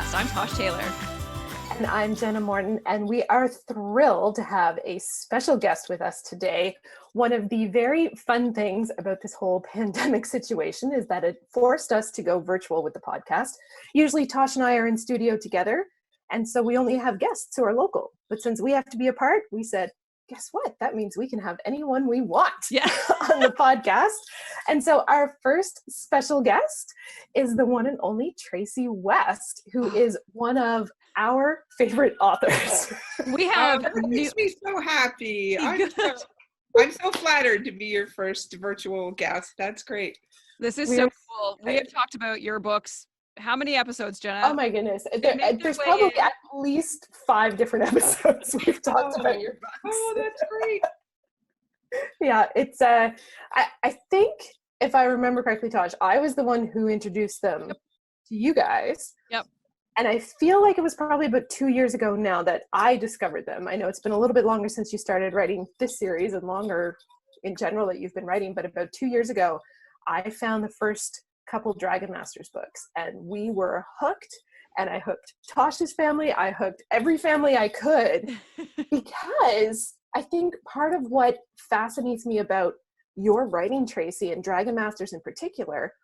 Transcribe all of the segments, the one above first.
Podcast. I'm Tosh Taylor. And I'm Jenna Morton, and we are thrilled to have a special guest with us today. One of the very fun things about this whole pandemic situation is that it forced us to go virtual with the podcast. Usually Tosh and I are in studio together, and so we only have guests who are local. But since we have to be apart, we said, guess what? That means we can have anyone we want on the podcast. And so our first special guest is the one and only Tracey West, who is one of our favorite authors. We have that makes me so happy. I'm so flattered to be your first virtual guest. That's great. This is so cool. We have talked about your books. How many episodes, Jenna? Oh my goodness. There's probably at least 5 different episodes we've talked about your books. Oh, that's great. Yeah, it's I think if I remember correctly, Tosh, I was the one who introduced them to you guys. Yep. And I feel like it was probably about 2 years ago now that I discovered them. I know it's been a little bit longer since you started writing this series and longer in general that you've been writing, but about 2 years ago, I found the first couple Dragon Masters books and we were hooked, and I hooked Tosh's family. I hooked every family I could because I think part of what fascinates me about your writing, Tracey, and Dragon Masters in particular,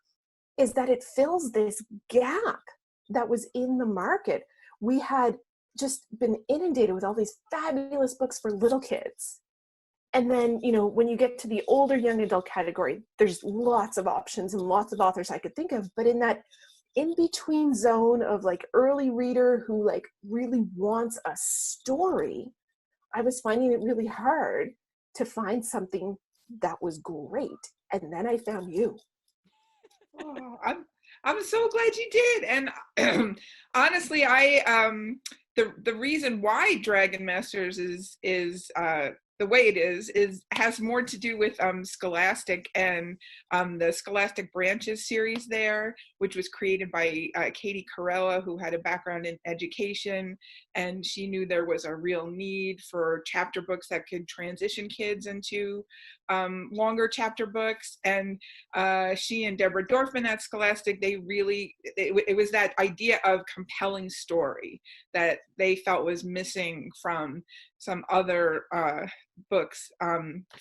is that it fills this gap that was in the market. We had just been inundated with all these fabulous books for little kids. And then, you know, when you get to the older young adult category, there's lots of options and lots of authors I could think of. But in that in-between zone of like early reader who like really wants a story, I was finding it really hard to find something that was great. And then I found you. Oh, I'm so glad you did. And honestly, the reason why Dragon Masters is the way it is has more to do with Scholastic and the Scholastic Branches series there, which was created by Katie Carella, who had a background in education, and she knew there was a real need for chapter books that could transition kids into longer chapter books. And she and Deborah Dorfman at Scholastic, it was that idea of compelling story that they felt was missing from some other books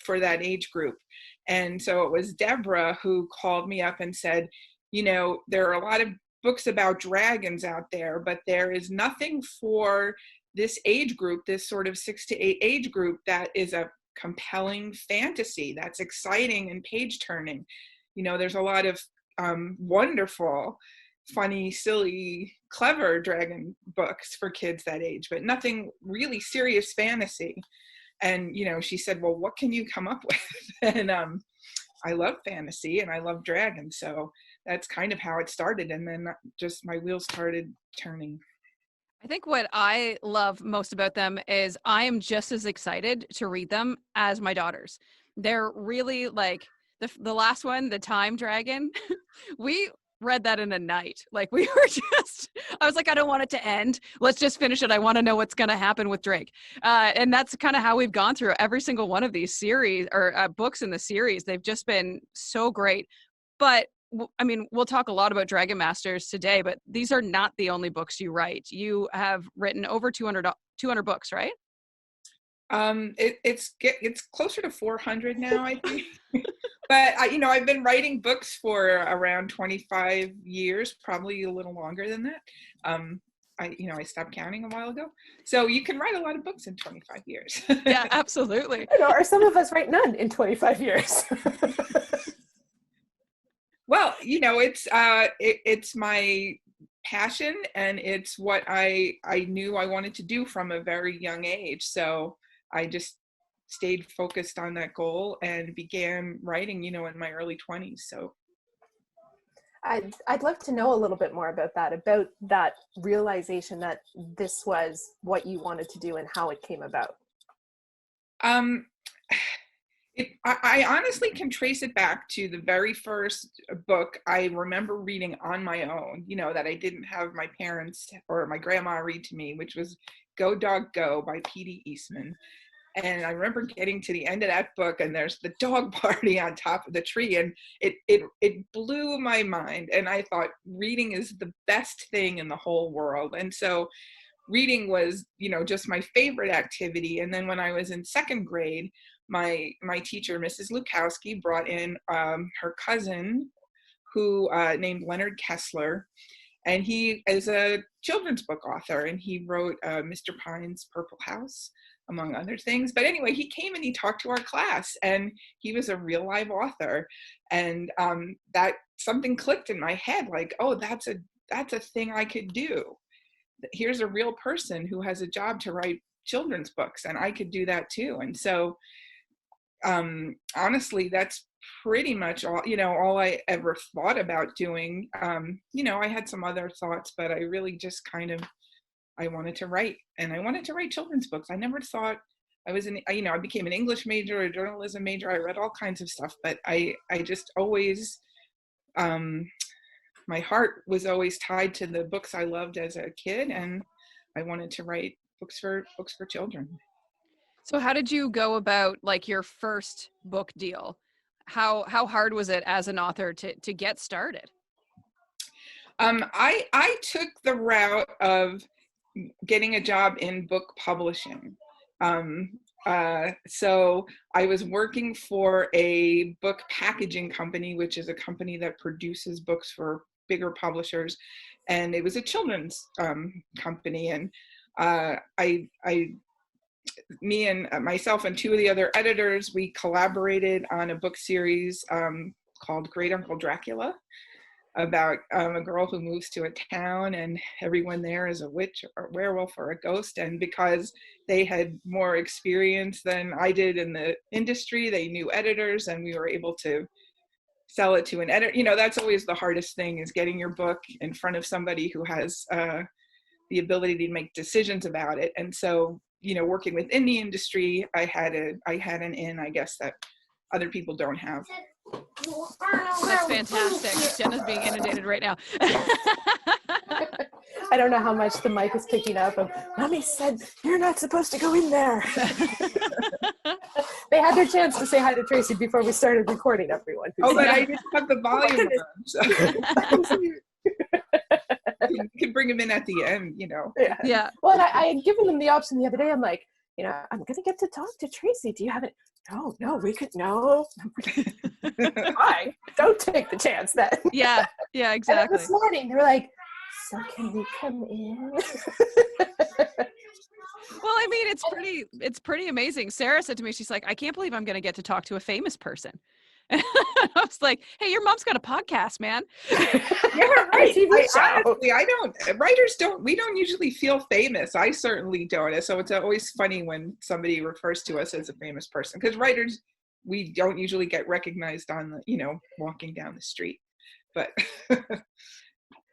for that age group. And so it was Deborah who called me up and said, you know, there are a lot of books about dragons out there, but there is nothing for this age group, this sort of 6 to 8 age group, that is a compelling fantasy that's exciting and page turning. You know, there's a lot of wonderful, funny, silly, clever dragon books for kids that age, but nothing really serious fantasy. And, you know, she said, well, what can you come up with? And I love fantasy and I love dragons. So that's kind of how it started. And then just my wheels started turning. I think what I love most about them is I am just as excited to read them as my daughters. They're really like the last one, the Time Dragon. We read that in a night. Like we were I was like, I don't want it to end. Let's just finish it. I want to know what's going to happen with Drake. And that's kind of how we've gone through every single one of these series or books in the series. They've just been so great. But I mean, we'll talk a lot about Dragon Masters today, but these are not the only books you write. You have written over 200 books, right? It's closer to 400 now, I think. But I've been writing books for around 25 years, probably a little longer than that. I stopped counting a while ago. So you can write a lot of books in 25 years. Yeah, absolutely. Or some of us write none in 25 years. Well, it's my passion, and it's what I knew I wanted to do from a very young age. So I just stayed focused on that goal and began writing, in my early 20s. So I'd love to know a little bit more about that realization that this was what you wanted to do and how it came about. I honestly can trace it back to the very first book I remember reading on my own, that I didn't have my parents or my grandma read to me, which was Go Dog Go by P.D. Eastman. And I remember getting to the end of that book, and there's the dog party on top of the tree, and it blew my mind. And I thought reading is the best thing in the whole world. And so reading was, just my favorite activity. And then when I was in second grade, my teacher, Mrs. Lukowski, brought in her cousin, who named Leonard Kessler, and he is a children's book author, and he wrote Mr. Pine's Purple House, among other things. But anyway, he came and he talked to our class, and he was a real live author. And that something clicked in my head, like, oh, that's a thing I could do. Here's a real person who has a job to write children's books, and I could do that too. And so honestly, that's pretty much all I ever thought about doing. I had some other thoughts, but I really just I wanted to write, and I wanted to write children's books. I never thought I became an English major, a journalism major. I read all kinds of stuff, but I just always, my heart was always tied to the books I loved as a kid, and I wanted to write books for children. So how did you go about like your first book deal? How hard was it as an author to get started? I took the route of getting a job in book publishing. So I was working for a book packaging company, which is a company that produces books for bigger publishers, and it was a children's company. And me and myself and two of the other editors, we collaborated on a book series called Great Uncle Dracula, about a girl who moves to a town, and everyone there is a witch or a werewolf or a ghost. And because they had more experience than I did in the industry, they knew editors, and we were able to sell it to an editor. That's always the hardest thing, is getting your book in front of somebody who has the ability to make decisions about it. And so, working within the industry, I had an in, I guess, that other people don't have. That's fantastic. Jenna's being inundated right now. I don't know how much the mic is picking up. Mommy said you're not supposed to go in there. They had their chance to say hi to Tracey before we started recording, everyone. Oh, but I didn't have the volume on. So. You can bring them in at the end, Yeah. Well, and I had given them the option the other day. I'm like, I'm going to get to talk to Tracey. Do you have it? No, we could, no. Fine. Don't take the chance then. Yeah, exactly. And then this morning, they were like, so can we come in? Well, I mean, it's pretty amazing. Sarah said to me, she's like, I can't believe I'm going to get to talk to a famous person. And I was like, hey, your mom's got a podcast, man. Yeah, right. We don't usually feel famous. I certainly don't. So it's always funny when somebody refers to us as a famous person, because writers, we don't usually get recognized on walking down the street. But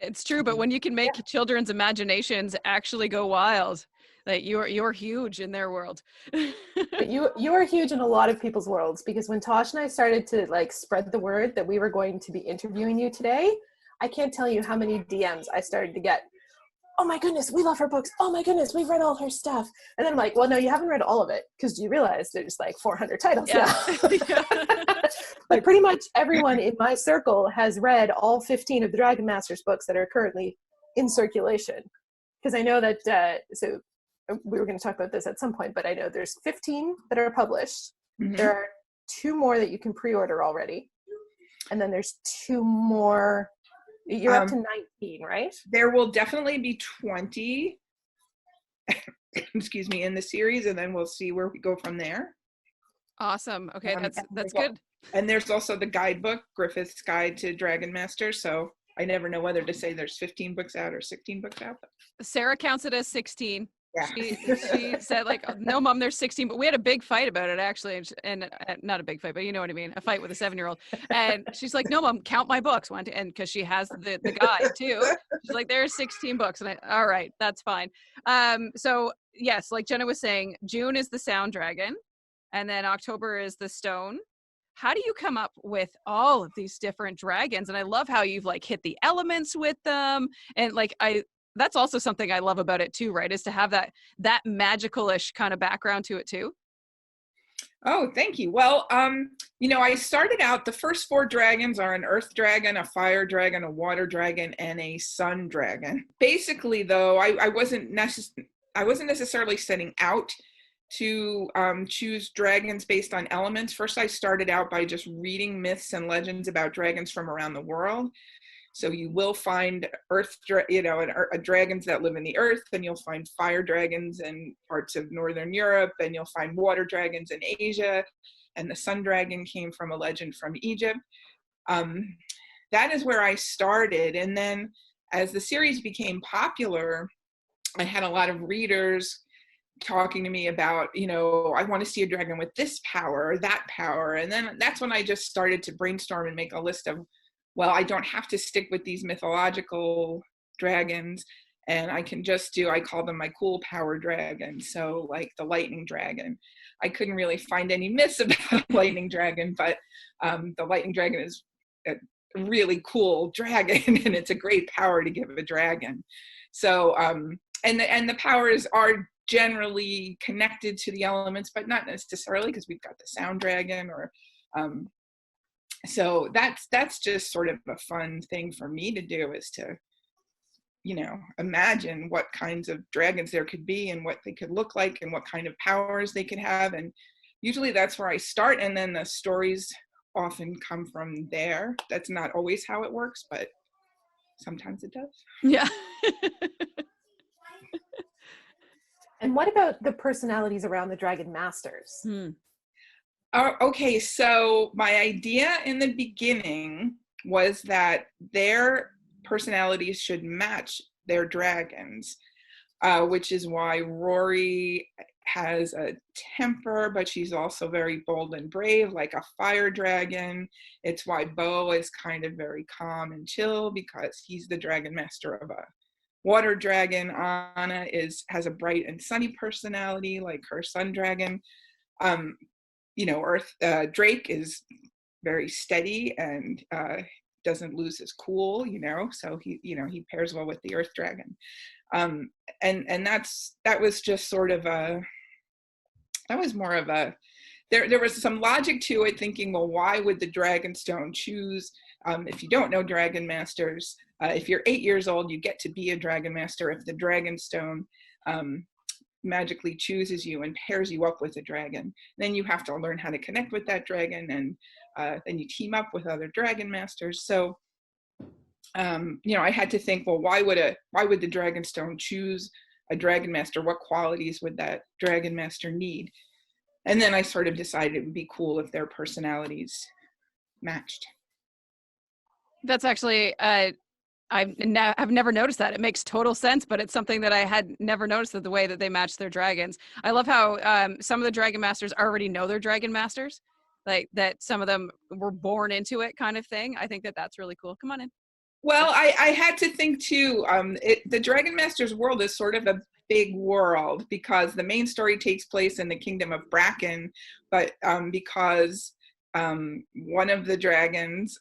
it's true. But when you can make children's imaginations actually go wild, like you're huge in their world. But you are huge in a lot of people's worlds, because when Tosh and I started to spread the word that we were going to be interviewing you today, I can't tell you how many DMs I started to get. Oh my goodness, we love her books. Oh my goodness, we've read all her stuff. And then I'm like, well, no, you haven't read all of it, because you realize there's 400 titles now. Like pretty much everyone in my circle has read all 15 of the Dragon Masters books that are currently in circulation. Because I know that, so we were going to talk about this at some point, but I know there's 15 that are published. Mm-hmm. There are 2 more that you can pre-order already. And then there's 2 more. You're up to 19, right? There will definitely be 20, excuse me, in the series, and then we'll see where we go from there. Awesome. Okay, that's good. And there's also the guidebook, Griffith's Guide to Dragon Master. So I never know whether to say there's 15 books out or 16 books out. Sarah counts it as 16. Yeah. She said no, Mom, there's 16, but we had a big fight about it actually, and not a big fight, but you know what I mean, a fight with a 7-year-old, and she's like, no, Mom, count my books, and because she has the guide too, she's like, there's 16 books, and all right, that's fine. So yes, like Jenna was saying, June is the Sound Dragon, and then October is the Stone. How do you come up with all of these different dragons? And I love how you've hit the elements with them, and that's also something I love about it too, right? Is to have that magical-ish kind of background to it too. Oh, thank you. Well, I started out, the first 4 dragons are an earth dragon, a fire dragon, a water dragon, and a sun dragon. Basically, though, I wasn't necessarily setting out to choose dragons based on elements. First, I started out by just reading myths and legends about dragons from around the world. So you will find dragons that live in the earth, and you'll find fire dragons in parts of Northern Europe, and you'll find water dragons in Asia, and the sun dragon came from a legend from Egypt. That is where I started. And then as the series became popular, I had a lot of readers talking to me about, I want to see a dragon with this power or that power. And then that's when I just started to brainstorm and make a list of, well, I don't have to stick with these mythological dragons, and I can just I call them my cool power dragons. So like the lightning dragon. I couldn't really find any myths about a lightning dragon, but the lightning dragon is a really cool dragon, and it's a great power to give a dragon. So, and the powers are generally connected to the elements, but not necessarily, because we've got the sound dragon or so that's just sort of a fun thing for me to do, is to imagine what kinds of dragons there could be and what they could look like and what kind of powers they could have. And usually that's where I start, and then the stories often come from there. That's not always how it works, but sometimes it does. Yeah. And what about the personalities around the Dragon Masters? Okay, so my idea in the beginning was that their personalities should match their dragons, which is why Rory has a temper, but she's also very bold and brave, like a fire dragon. It's why Bo is kind of very calm and chill, because he's the dragon master of a water dragon. Anna has a bright and sunny personality, like her sun dragon. Drake is very steady and doesn't lose his cool, so he pairs well with the earth dragon. And that was just sort of there was some logic to it, thinking, well, why would the Dragonstone choose, if you don't know Dragon Masters, if you're 8 years old, you get to be a Dragon Master if the Dragonstone magically chooses you and pairs you up with a dragon. Then you have to learn how to connect with that dragon, and then you team up with other dragon masters. So I had to think, well, why would the Dragonstone choose a dragon master? What qualities would that dragon master need? And then I sort of decided it would be cool if their personalities matched. That's actually I've never noticed that. It makes total sense, but it's something that I had never noticed, that the way that they match their dragons. I love how some of the dragon masters already know they're dragon masters, like that some of them were born into it, kind of thing. I think that that's really cool. Come on in. Well, I had to think too, the Dragon Masters world is sort of a big world, because the main story takes place in the kingdom of Bracken, but because one of the dragons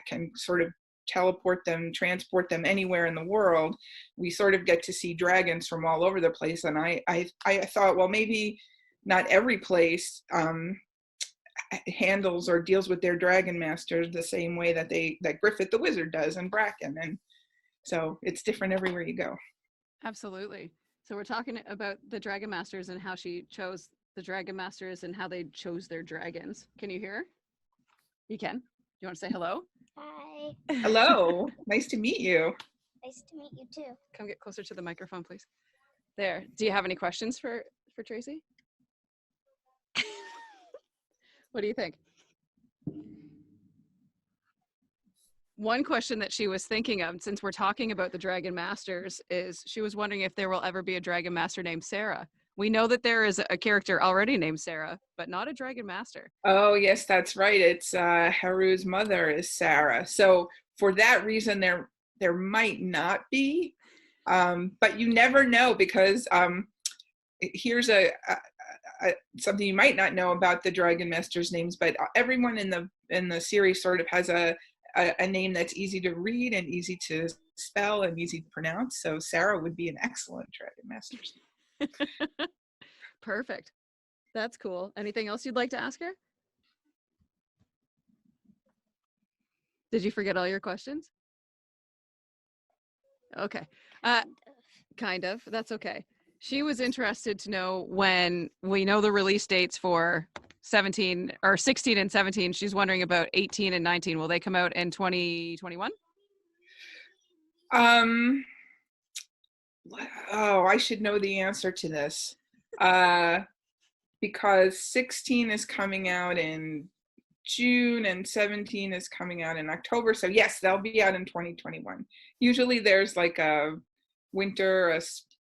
can sort of transport them anywhere in the world, we sort of get to see dragons from all over the place. And I thought, well, maybe not every place handles or deals with their dragon masters the same way that Griffith the Wizard does in Bracken, and so it's different everywhere you go. Absolutely. So we're talking about the dragon masters and how she chose the dragon masters and how they chose their dragons. Can you hear? You can. You want to say hello? Hi. Hello. Nice to meet you. Nice to meet you too. Come get closer to the microphone, please. There. Do you have any questions for Tracey? What do you think? One question that she was thinking of, since we're talking about the Dragon Masters, is she was wondering if there will ever be a Dragon Master named Sarah. We know that there is a character already named Sarah, but not a Dragon Master. Oh, yes, that's right. It's Haru's mother is Sarah. So for that reason, there might not be, but you never know, because here's something you might not know about the Dragon Masters names, but everyone in the series sort of has a name that's easy to read and easy to spell and easy to pronounce. So Sarah would be an excellent Dragon Master. Perfect. That's cool. Anything else you'd like to ask her? Did you forget all your questions? Okay. Kind of. That's okay. She was interested to know when we know the release dates for 17 or 16 and 17. She's wondering about 18 and 19. Will they come out in 2021? Oh, I should know the answer to this. Because 16 is coming out in June and 17 is coming out in October. So yes, they'll be out in 2021. Usually there's like a winter,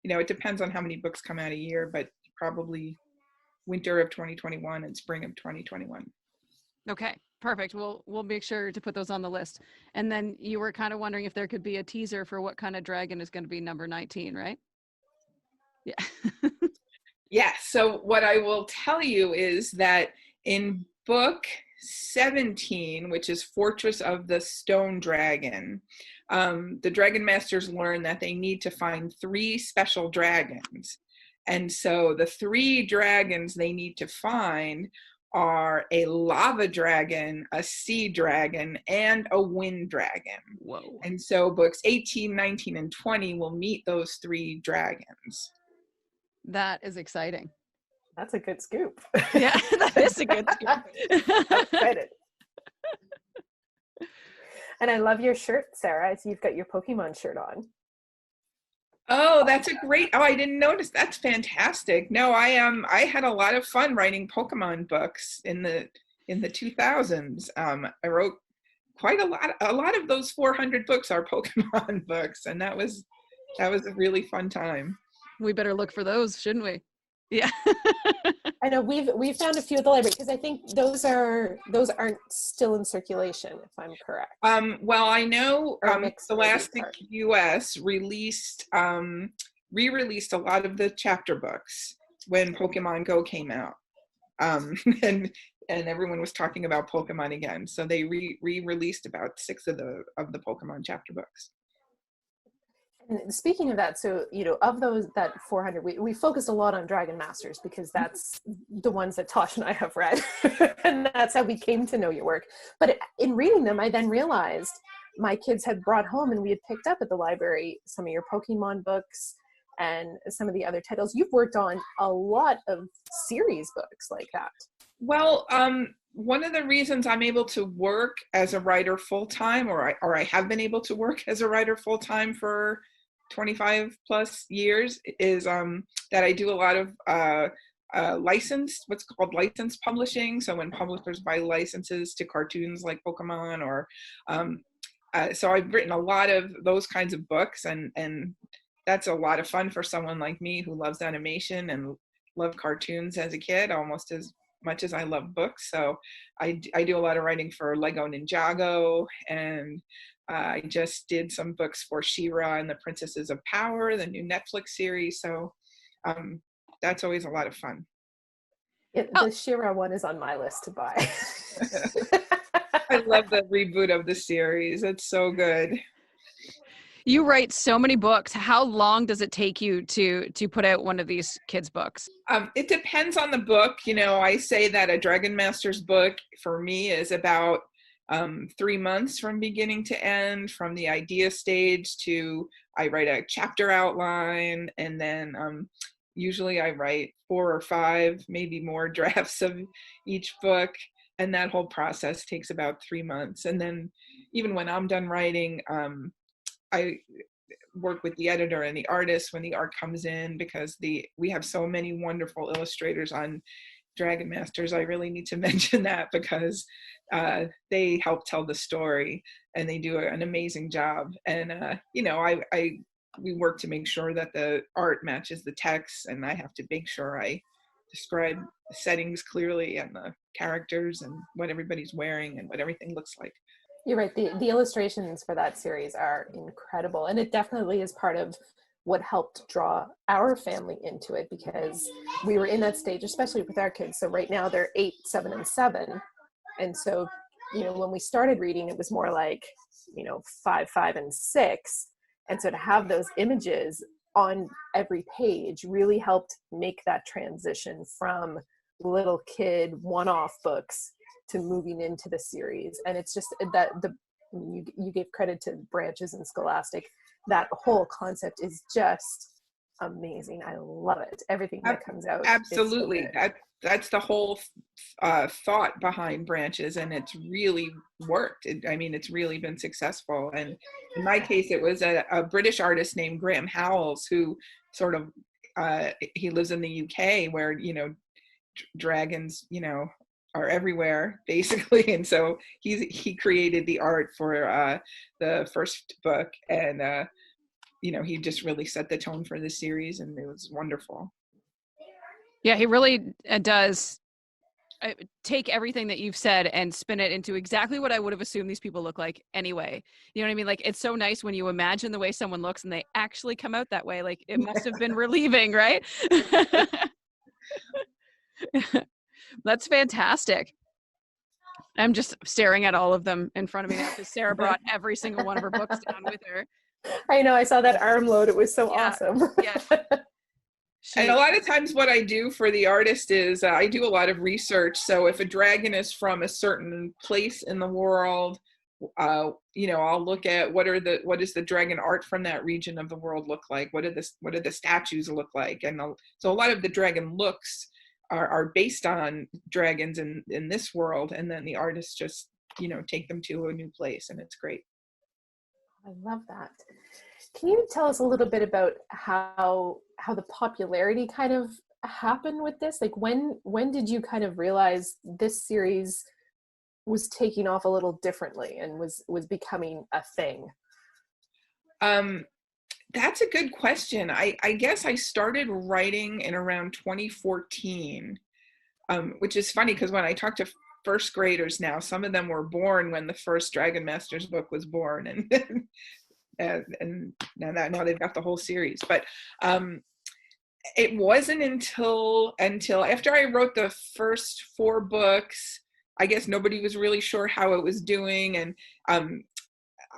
it depends on how many books come out a year, but probably winter of 2021 and spring of 2021. Okay, perfect. We'll make sure to put those on the list. And then you were kind of wondering if there could be a teaser for what kind of dragon is going to be number 19, right? Yeah. Yeah, so what I will tell you is that in book 17, which is Fortress of the Stone Dragon, the Dragon Masters learn that they need to find 3 special dragons. And so the 3 dragons they need to find are a lava dragon, a sea dragon, and a wind dragon. Whoa. And so books 18, 19, and 20 will meet those 3 dragons. That is exciting. That's a good scoop. Yeah, that is a good scoop. I'm excited. And I love your shirt, Sarah. I see you've got your Pokemon shirt on. Oh, that's a great. Oh, I didn't notice. That's fantastic. No, I had a lot of fun writing Pokemon books in the 2000s. I wrote quite a lot. A lot of those 400 books are Pokemon books, and that was a really fun time. We better look for those, shouldn't we? Yeah. I know we've found a few at the library because I think those aren't still in circulation, if I'm correct. Well, I know Scholastic part. US re-released a lot of the chapter books when Pokemon Go came out, and everyone was talking about Pokemon again. So they re-released about 6 of the Pokemon chapter books. And speaking of that, so, of those, that 400, we focused a lot on Dragon Masters because that's the ones that Tosh and I have read. And that's how we came to know your work. But in reading them, I then realized my kids had brought home and we had picked up at the library some of your Pokemon books and some of the other titles. You've worked on a lot of series books like that. Well, one of the reasons I'm able to work as a writer full-time, or I have been able to work as a writer full-time for 25 plus years, is that I do a lot of what's called licensed publishing. So when publishers buy licenses to cartoons like Pokemon, or so I've written a lot of those kinds of books, and that's a lot of fun for someone like me who loves animation and loved cartoons as a kid almost as much as I love books. So I do a lot of writing for Lego Ninjago, and I just did some books for She-Ra and the Princesses of Power, the new Netflix series. So that's always a lot of fun. The She-Ra one is on my list to buy. I love the reboot of the series. It's so good. You write so many books. How long does it take you to put out one of these kids' books? It depends on the book. I say that a Dragon Masters book for me is about 3 months from beginning to end, from the idea stage to I write a chapter outline, and then usually I write 4 or 5, maybe more drafts of each book, and that whole process takes about 3 months. And then even when I'm done writing, I work with the editor and the artist when the art comes in, because we have so many wonderful illustrators on Dragon Masters. I really need to mention that because they help tell the story and they do an amazing job. And we work to make sure that the art matches the text, and I have to make sure I describe the settings clearly and the characters and what everybody's wearing and what everything looks like. You're right. The illustrations for that series are incredible. And it definitely is part of what helped draw our family into it, because we were in that stage, especially with our kids. So right now they're 8, 7, and 7. And so, when we started reading, it was more like, 5, 5, and 6. And so to have those images on every page really helped make that transition from little kid one-off books to moving into the series. And it's just that you gave credit to Branches and Scholastic. That whole concept is just amazing. I love it. Everything that comes out. Absolutely. That's the whole thought behind Branches, and it's really worked. It's really been successful. And in my case, it was a British artist named Graham Howells, who sort of he lives in the UK, where dragons are everywhere basically, and so he created the art for the first book, and he just really set the tone for the series, and it was wonderful. Yeah, he really does take everything that you've said and spin it into exactly what I would have assumed these people look like anyway. You know what I mean? Like, it's so nice when you imagine the way someone looks and they actually come out that way. Like, it must have been relieving, right? That's fantastic. I'm just staring at all of them in front of me now because Sarah brought every single one of her books down with her. I know, I saw that armload. It was so awesome. Yeah. And a lot of times what I do for the artist is I do a lot of research. So if a dragon is from a certain place in the world, I'll look at what is the dragon art from that region of the world look like? What do the statues look like? And so a lot of the dragon looks are based on dragons in this world, and then the artists just take them to a new place, and it's great. I love that. Can you tell us a little bit about how the popularity kind of happened with this? Like, when did you kind of realize this series was taking off a little differently and was becoming a thing? That's a good question. I guess I started writing in around 2014, which is funny because when I talk to first graders now, some of them were born when the first Dragon Masters book was born, and now they've got the whole series. But it wasn't until after I wrote the first 4 books, I guess nobody was really sure how it was doing, and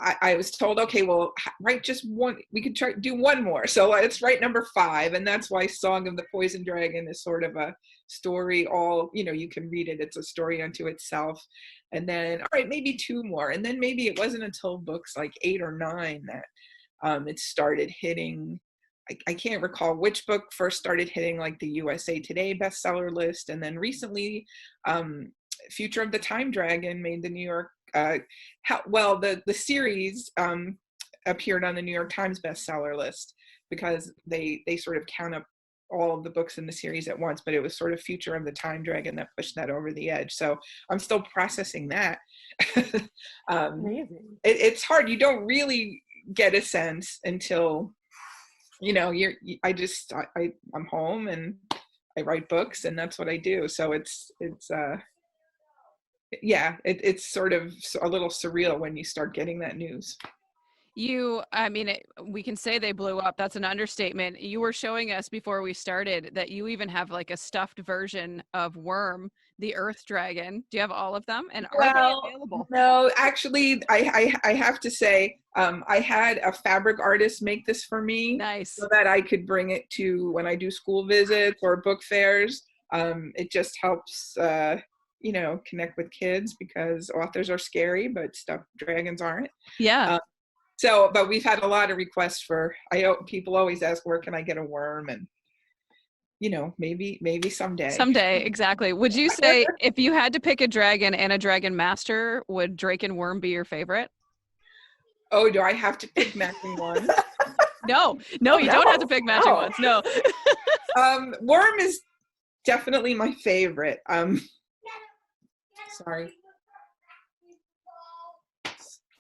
I was told, okay, well, write just one. We could do one more. So let's write number 5, and that's why Song of the Poison Dragon is sort of a story. You can read it. It's a story unto itself. And then, all right, maybe 2 more. And then maybe it wasn't until books like 8 or 9 that it started hitting. I can't recall which book first started hitting like the USA Today bestseller list, and then recently, Future of the Time Dragon made the New York. The series appeared on the New York Times bestseller list because they sort of count up all of the books in the series at once, but it was sort of Future of the Time Dragon that pushed that over the edge. So I'm still processing that. Amazing. It's hard. You don't really get a sense until I'm home and I write books, and that's what I do. So it's sort of a little surreal when you start getting that news. We can say they blew up. That's an understatement. You were showing us before we started that you even have like a stuffed version of Worm, the Earth Dragon. Do you have all of them? And are they available? No, actually, I have to say, I had a fabric artist make this for me. Nice. So that I could bring it to when I do school visits or book fairs. It just helps connect with kids because authors are scary, but stuffed dragons aren't. Yeah. But we've had a lot of requests people always ask, where can I get a worm? And, maybe someday. Someday, exactly. Would you say if you had to pick a dragon and a dragon master, would Drake and Worm be your favorite? Oh, do I have to pick matching ones? No, you don't have to pick matching ones. No. Worm is definitely my favorite. Sorry.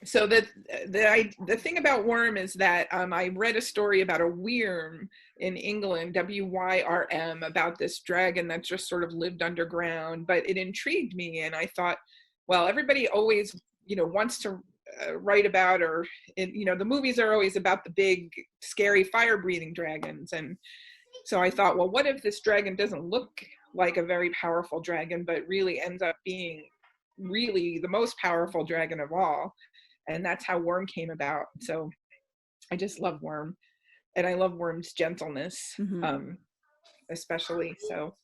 So the thing about Worm is that I read a story about a Wyrm in England, Wyrm, about this dragon that just sort of lived underground, but it intrigued me, and I thought, well, everybody always wants to write about, or the movies are always about the big scary fire-breathing dragons, and so I thought, well, what if this dragon doesn't look like a very powerful dragon, but really ends up being really the most powerful dragon of all? And that's how Worm came about. So I just love Worm, and I love Worm's gentleness, especially. So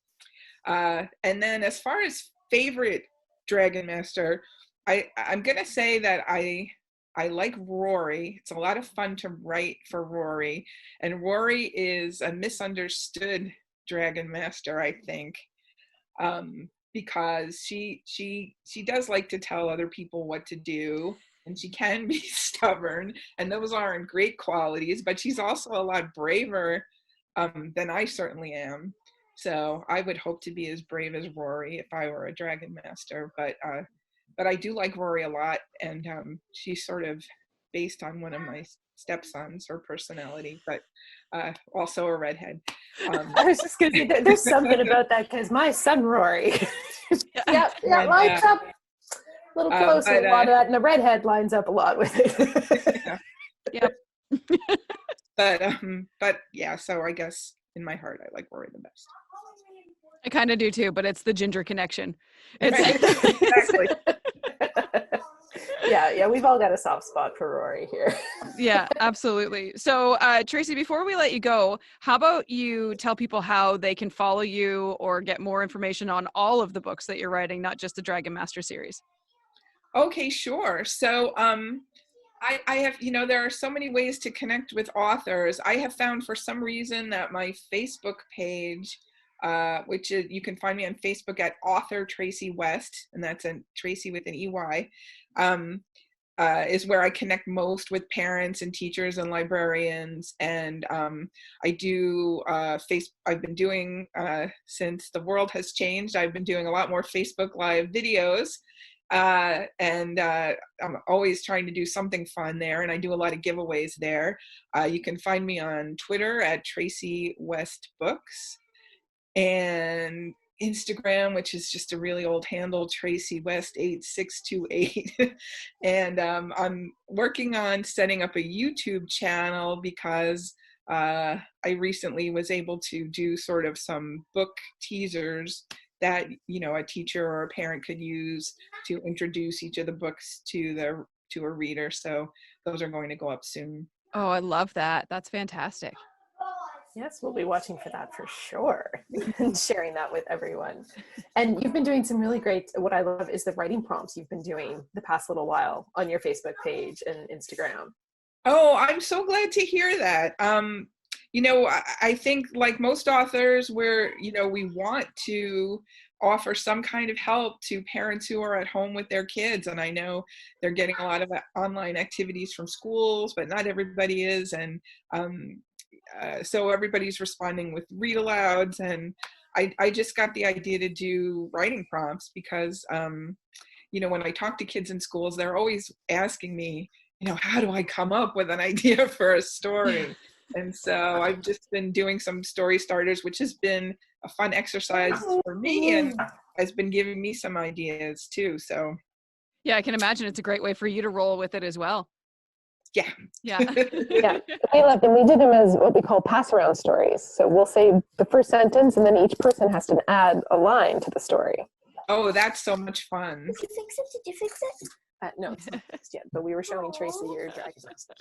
And then as far as favorite Dragon Master, I'm going to say that I like Rory. It's a lot of fun to write for Rory. And Rory is a misunderstood Dragon Master, I think, because she does like to tell other people what to do, and she can be stubborn, and those aren't great qualities, but she's also a lot braver than I certainly am. So I would hope to be as brave as Rory if I were a Dragon Master, but I do like Rory a lot, and she's sort of based on one of my stepsons, her personality, but also a redhead. I was just going to say, there's something about that, because my son Rory, yeah, And, lines up a little closer, a lot of that, and the redhead lines up a lot with it. Yep. But yeah, so I guess in my heart, I like Rory the best. I kind of do too, but it's the ginger connection. It's Right. Exactly. Yeah, we've all got a soft spot for Rory here. Yeah, absolutely. So, Tracey, before we let you go, how about you tell people how they can follow you or get more information on all of the books that you're writing, not just the Dragon Master series? Okay, sure. So I have, there are so many ways to connect with authors. I have found for some reason that my Facebook page, which is, you can find me on Facebook at author Tracey West, and that's a Tracey with an EY, is where I connect most with parents and teachers and librarians. And I do I've been doing, since the world has changed, I've been doing a lot more Facebook Live videos. And I'm always trying to do something fun there, and I do a lot of giveaways there. You can find me on Twitter at Tracey West Books, and Instagram, which is just a really old handle, Tracey West 8628. And I'm working on setting up a YouTube channel because I recently was able to do sort of some book teasers that a teacher or a parent could use to introduce each of the books to a reader. So those are going to go up soon. Oh, I love that. That's fantastic. Yes, we'll be watching for that for sure, and sharing that with everyone. And you've been doing some really great, what I love is the writing prompts you've been doing the past little while on your Facebook page and Instagram. Oh, I'm so glad to hear that. I think like most authors, we want to offer some kind of help to parents who are at home with their kids. And I know they're getting a lot of online activities from schools, but not everybody is. And so everybody's responding with read alouds. And I just got the idea to do writing prompts because, when I talk to kids in schools, they're always asking me, how do I come up with an idea for a story? And so I've just been doing some story starters, which has been a fun exercise for me and has been giving me some ideas too. So yeah, I can imagine it's a great way for you to roll with it as well. Yeah. Yeah. Yeah. We love them. We do them as what we call pass around stories. So we'll say the first sentence and then each person has to add a line to the story. Oh, that's so much fun. Did you fix it? Did you fix it? No, it's not fixed yet, but we were showing Tracey your Dragon Master.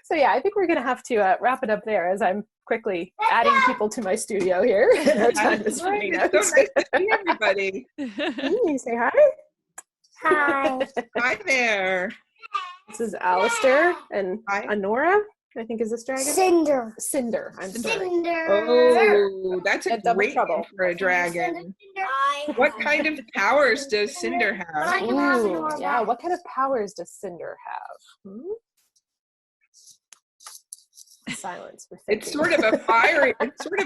So yeah, I think we're going to have to wrap it up there as I'm quickly adding people to my studio here. Our time is running out. It's so nice to see everybody. You say hi. Hi. Hi there. This is Alistair and Hi. Honora, I think is this dragon? Cinder. Cinder. I'm sorry. Cinder. Oh, that's a At double great trouble. name for a dragon. Cinder. What kind of powers does Cinder have? Ooh, yeah, what kind of powers does Cinder have? Silence. We're It's thinking. sort of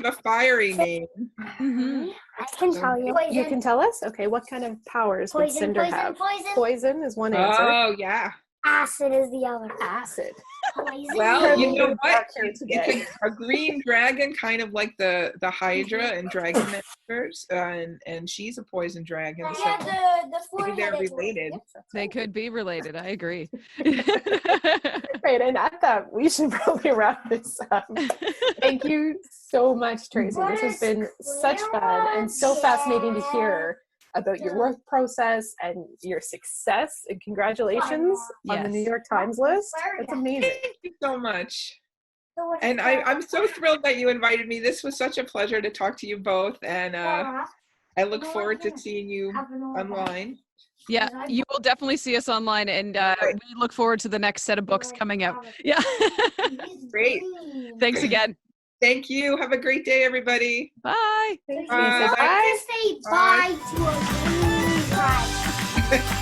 a fiery name. Mm-hmm. I can tell you. You can tell us? Okay, what kind of powers would Cinder have? Poison is one answer. Oh, yeah. Acid is the other. Acid. Poison. Well, you know what? Back here today. It's a green dragon, kind of like the Hydra and Dragon Masters, and she's a poison dragon, so Yeah, the maybe they're four-headed related. They could be related. I agree. Right, and at that, we should probably wrap this up. Thank you so much, Tracey. This has been such fun and so fascinating to hear about your work process and your success. And congratulations on the New Yes. York Times list. That's amazing. Thank you so much. And I'm so thrilled that you invited me. This was such a pleasure to talk to you both, and I look forward to seeing you online. Yeah, you will definitely see us online, and we look forward to the next set of books coming out. Yeah. Great. Thanks again. Thank you. Have a great day, everybody. Bye. Thank you. Bye. Just say bye to a green flag.